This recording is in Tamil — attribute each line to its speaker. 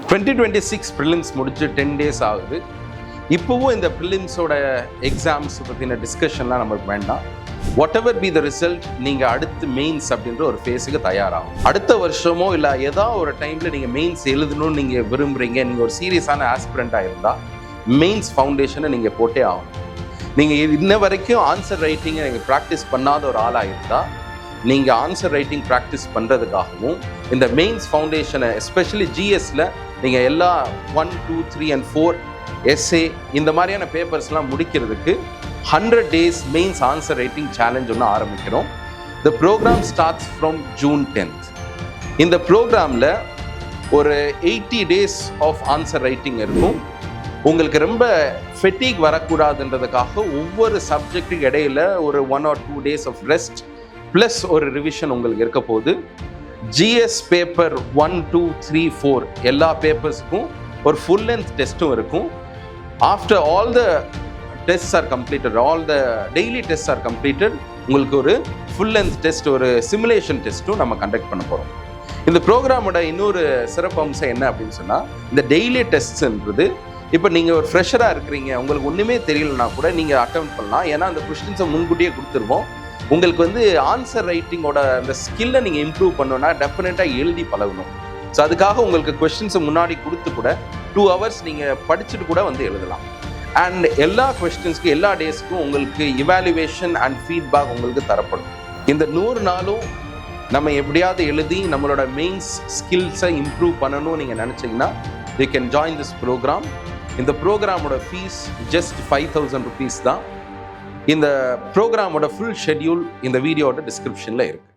Speaker 1: 2026 ப்ரிலிம்ஸ் முடிச்சு 10 டேஸ் ஆகுது. இப்போவும் இந்த ப்ரிலிம்ஸோட எக்ஸாம்ஸ் பற்றின டிஸ்கஷன்லாம் நமக்கு வேண்டாம். What ever be the result, நீங்கள் அடுத்து மெயின்ஸ் அப்படின்ற ஒரு ஃபேஸுக்கு தயாராகும். அடுத்த வருஷமோ இல்லை ஏதாவது ஒரு டைமில் நீங்கள் மெயின்ஸ் எழுதணும்னு நீங்கள் விரும்புகிறீங்க, நீங்கள் ஒரு சீரியஸான ஆஸ்பிரண்ட்டாக இருந்தால் மெயின்ஸ் ஃபவுண்டேஷனை நீங்கள் போட்டே ஆகும். நீங்கள் இன்ன வரைக்கும் ஆன்சர் ரைட்டிங்கை நீங்கள் ப்ராக்டிஸ் பண்ணாத ஒரு ஆளாக இருந்தால் நீங்கள் ஆன்சர் ரைட்டிங் ப்ராக்டிஸ் பண்ணுறதுக்காகவும் இந்த மெயின்ஸ் ஃபவுண்டேஷனை எஸ்பெஷலி ஜிஎஸ்ல நீங்கள் எல்லா 1, 2, 3 and 4 எஸ்ஏ இந்த மாதிரியான பேப்பர்ஸ்லாம் முடிக்கிறதுக்கு 100 days mains answer writing challenge ஒன்று ஆரம்பிக்கிறோம். The programme starts from June 10th. இந்த ப்ரோக்ராமில் ஒரு 80 days ஆஃப் ஆன்சர் ரைட்டிங் இருக்கும். உங்களுக்கு ரொம்ப ஃபெட்டிக் வரக்கூடாதுன்றதுக்காக ஒவ்வொரு சப்ஜெக்ட்டுக்கு இடையில ஒரு 1 or 2 days of rest plus ஒரு ரிவிஷன் உங்களுக்கு இருக்க போது. ஜிஎஸ் பேப்பர் 1, 2, 3, 4 எல்லா பேப்பர்ஸுக்கும் ஒரு ஃபுல் லென்த் டெஸ்ட்டும் இருக்கும். After all the tests are completed, all the daily test are completed, உங்களுக்கு ஒரு ஃபுல் லென்த் டெஸ்ட், ஒரு சிமுலேஷன் டெஸ்ட்டும் நம்ம கண்டக்ட் பண்ண போகிறோம். இந்த ப்ரோக்ராமோட இன்னொரு சிறப்பு அம்சம் என்ன அப்படின்னு சொன்னால், இந்த டெய்லி டெஸ்ட்ன்றது இப்போ நீங்கள் ஒரு ஃப்ரெஷராக இருக்கிறீங்க, உங்களுக்கு ஒன்றுமே தெரியலனா கூட நீங்கள் அட்டெம்ப்ட் பண்ணலாம். ஏன்னா அந்த கொஸ்டின்ஸை முன்கூட்டியே கொடுத்துருவோம். உங்களுக்கு ஆன்சர் ரைட்டிங்கோட அந்த ஸ்கில்லை நீங்கள் இம்ப்ரூவ் பண்ணணும்னா டெஃபினட்டாக எழுதி பழகணும். ஸோ அதுக்காக உங்களுக்கு கொஸ்டின்ஸை முன்னாடி கொடுத்து கூட 2 hours நீங்கள் படிச்சுட்டு கூட எழுதலாம். அண்ட் எல்லா கொஸ்டின்ஸ்க்கும் எல்லா டேஸ்க்கும் உங்களுக்கு இவாலுவேஷன் அண்ட் ஃபீட்பேக் உங்களுக்கு தரப்படும். இந்த 100 நாளும் நம்ம எப்படியாவது எழுதி நம்மளோட மெயின்ஸ் ஸ்கில்ஸை இம்ப்ரூவ் பண்ணணும்னு நீங்கள் நினச்சிங்கன்னா you can join this programme. இந்த ப்ரோக்ராமோட ஃபீஸ் ஜஸ்ட் 5,000 rupees தான். இந்த ப்ரோக்ராமோட ஃபுல் ஷெட்யூல் இந்த வீடியோட டிஸ்கிரிப்ஷனில் இருக்குது.